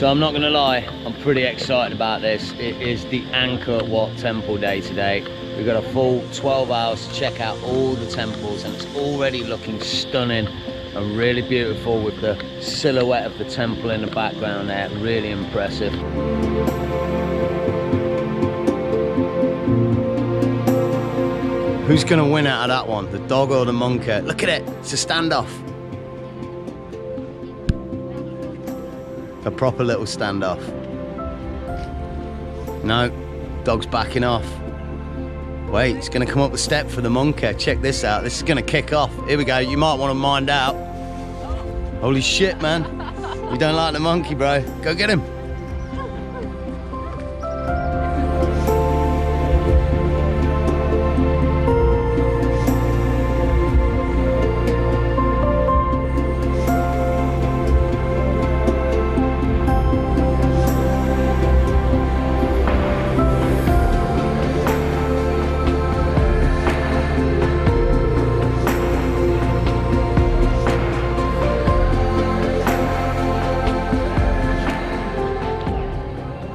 So I'm not gonna lie, I'm pretty excited about this. It is the Angkor Wat temple day today. We've got a full 12 hours to check out all the temples, and it's already looking stunning and really beautiful with the silhouette of the temple in the background there. Really impressive. Who's gonna win out of that one? The dog or the monkey? Look at it, it's a standoff. A proper little standoff. No, dog's backing off. Wait, it's gonna come up the step for the monkey. Check this out, this is gonna kick off. Here we go, you might wanna mind out. Holy shit, man. You don't like the monkey, bro. Go get him.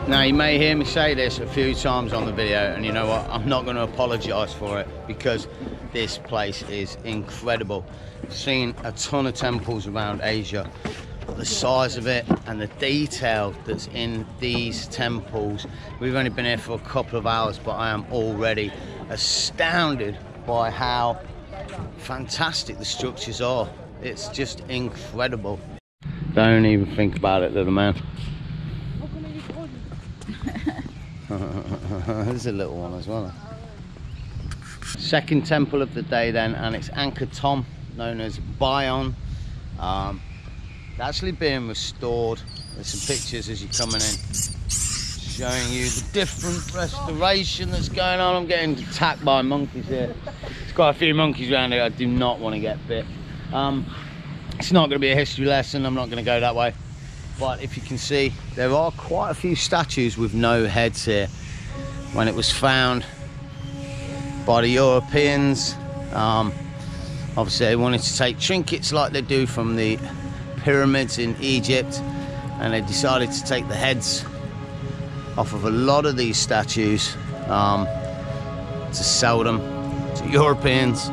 Now, you may hear me say this a few times on the video, and you know what, I'm not going to apologise for it, because this place is incredible. I've seen a ton of temples around Asia, but the size of it and the detail that's in these temples, we've only been here for a couple of hours, but I am already astounded by how fantastic the structures are. It's just incredible. Don't even think about it, little man. There's a little one as well. Second temple of the day then, and it's Angkor Thom, known as Bayon. It's actually being restored. There's some pictures as you're coming in, showing you the different restoration that's going on. I'm getting attacked by monkeys here. There's quite a few monkeys around here. I do not want to get bit. It's not going to be a history lesson. I'm not going to go that way. But if you can see, there are quite a few statues with no heads here. When it was found by the Europeans, obviously they wanted to take trinkets like they do from the pyramids in Egypt, and they decided to take the heads off of a lot of these statues to sell them to Europeans.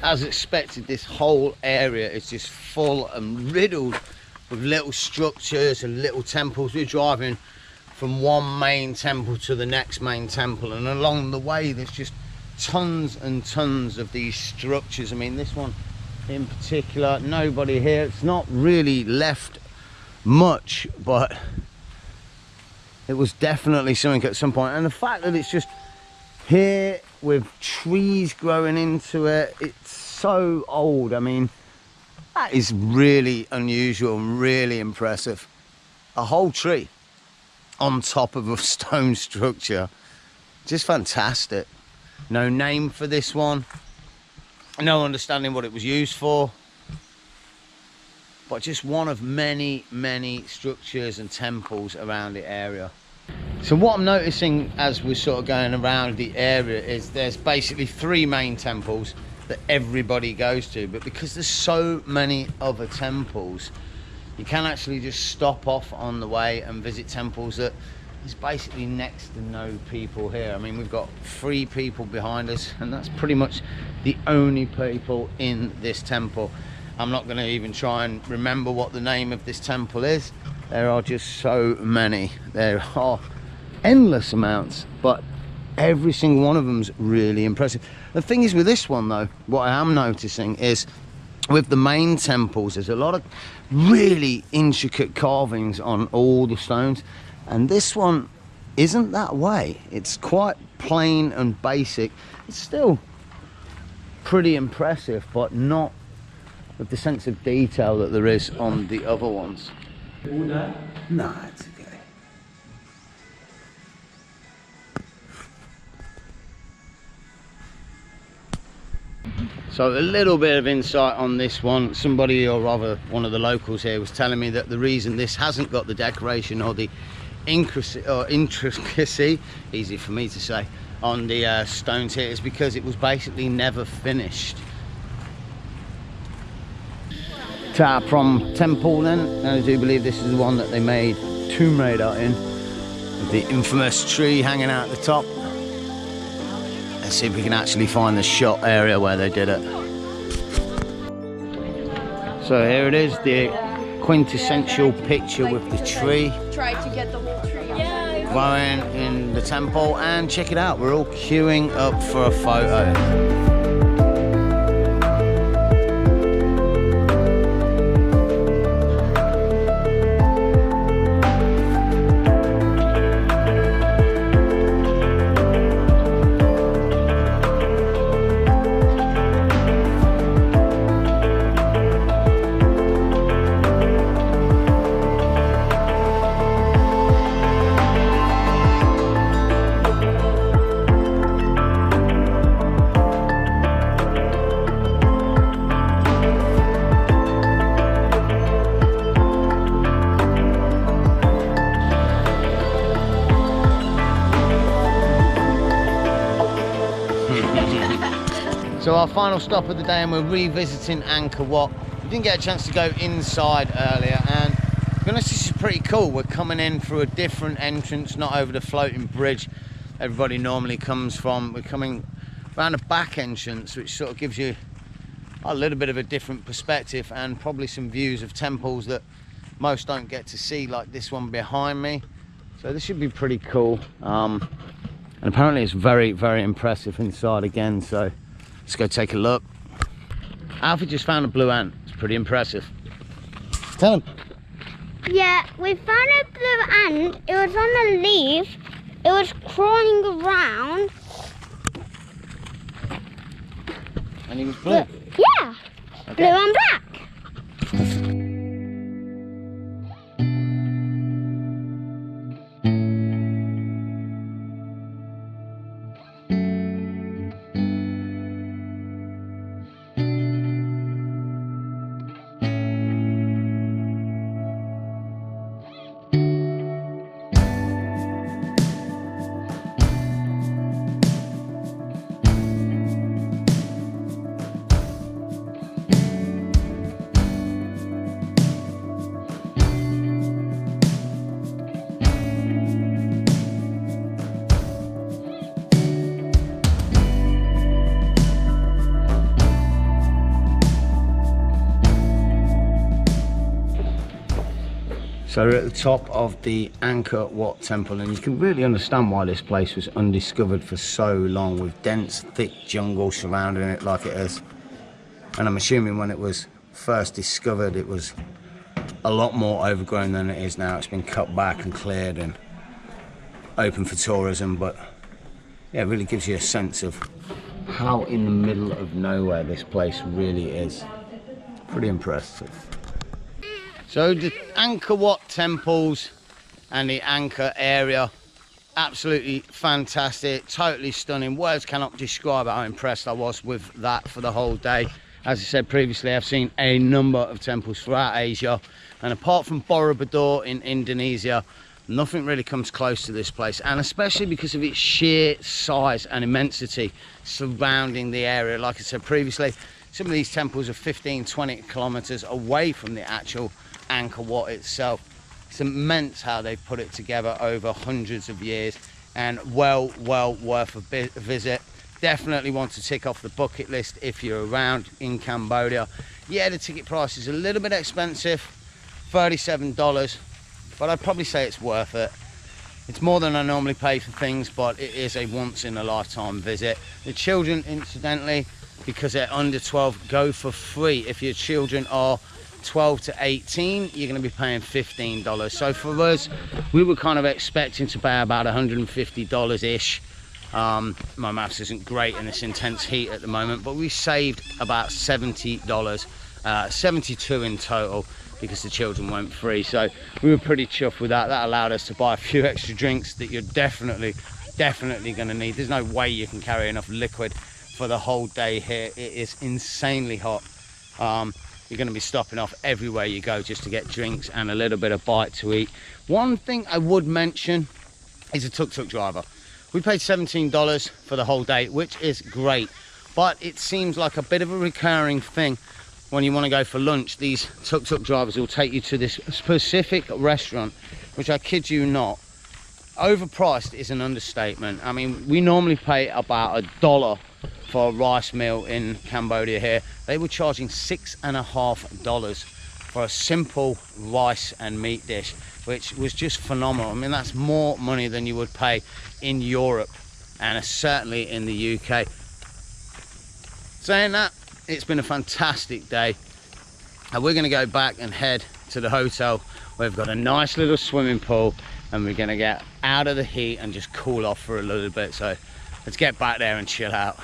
As expected, this whole area is just full and riddled with little structures and little temples. We're driving from one main temple to the next main temple, and along the way there's just tons and tons of these structures. I mean, this one in particular, nobody here. It's not really left much, but it was definitely something at some point. And the fact that it's just here with trees growing into it, it's so old. I mean, that is really unusual and really impressive. A whole tree on top of a stone structure, just fantastic. No name for this one, no understanding what it was used for, but just one of many, many structures and temples around the area. So what I'm noticing as we're sort of going around the area is there's basically 3 main temples that everybody goes to, but because there's so many other temples, you can actually just stop off on the way and visit temples that is basically next to no people here. I mean, we've got 3 people behind us, and that's pretty much the only people in this temple. I'm not going to even try and remember what the name of this temple is. There are just so many. There are endless amounts, but every single one of them's really impressive. The thing is with this one though, what I am noticing is with the main temples, there's a lot of really intricate carvings on all the stones, and this one isn't that way. It's quite plain and basic. It's still pretty impressive, but not with the sense of detail that there is on the other ones. No, it's okay. So a little bit of insight on this one. Somebody, or rather one of the locals here, was telling me that the reason this hasn't got the decoration or the intricacy, easy for me to say, on the stones here is because it was basically never finished. Ta Prom Temple then, and I do believe this is the one that they made Tomb Raider in, with the infamous tree hanging out the top. Let's see if we can actually find the shot area where they did it. So here it is, the quintessential picture with the tree. Try to get the whole tree. Yeah. Growing in the temple, and check it out, we're all queuing up for a photo. So our final stop of the day, and we're revisiting Angkor Wat. We didn't get a chance to go inside earlier, and to be honest, this is pretty cool. We're coming in through a different entrance, not over the floating bridge everybody normally comes from. We're coming around a back entrance, which sort of gives you a little bit of a different perspective, and probably some views of temples that most don't get to see, like this one behind me. So this should be pretty cool. And apparently it's very, very impressive inside again, so let's go take a look. Alfie just found a blue ant. It's pretty impressive. Tell him. Yeah, we found a blue ant. It was on a leaf. It was crawling around. And he was blue? Yeah, okay. Blue and black. So we're at the top of the Angkor Wat temple, and you can really understand why this place was undiscovered for so long, with dense, thick jungle surrounding it like it is. And I'm assuming when it was first discovered, it was a lot more overgrown than it is now. It's been cut back and cleared and open for tourism, but yeah, it really gives you a sense of how in the middle of nowhere this place really is. Pretty impressive. So the Angkor Wat temples and the Angkor area, absolutely fantastic, totally stunning. Words cannot describe how impressed I was with that for the whole day. As I said previously, I've seen a number of temples throughout Asia, and apart from Borobudur in Indonesia, nothing really comes close to this place, and especially because of its sheer size and immensity surrounding the area. Like I said previously, some of these temples are 15-20 kilometers away from the actual Angkor Wat itself. It's immense how they've put it together over hundreds of years, and well worth a visit. Definitely want to tick off the bucket list if you're around in Cambodia. Yeah, the ticket price is a little bit expensive, $37, but I'd probably say it's worth it. It's more than I normally pay for things, but it is a once in a lifetime visit. The children, incidentally, because they're under 12, go for free. If your children are 12 to 18, you're going to be paying $15. So for us, we were kind of expecting to pay about $150 ish. My maths isn't great in this intense heat at the moment, but we saved about $70, 72 in total, because the children went free. So we were pretty chuffed with that. That allowed us to buy a few extra drinks that you're definitely going to need. There's no way you can carry enough liquid for the whole day here. It is insanely hot. You're going to be stopping off everywhere you go just to get drinks and a little bit of bite to eat. One thing I would mention is a tuk-tuk driver. We paid $17 for the whole day, which is great, but it seems like a bit of a recurring thing. When you want to go for lunch, these tuk-tuk drivers will take you to this specific restaurant, which, I kid you not, overpriced is an understatement. I mean, we normally pay about $1 for a rice meal in Cambodia here. They were charging $6.50 for a simple rice and meat dish, which was just phenomenal. I mean, that's more money than you would pay in Europe, and certainly in the UK. Saying that, it's been a fantastic day, and we're going to go back and head to the hotel. We've got a nice little swimming pool, and we're going to get out of the heat and just cool off for a little bit. So let's get back there and chill out.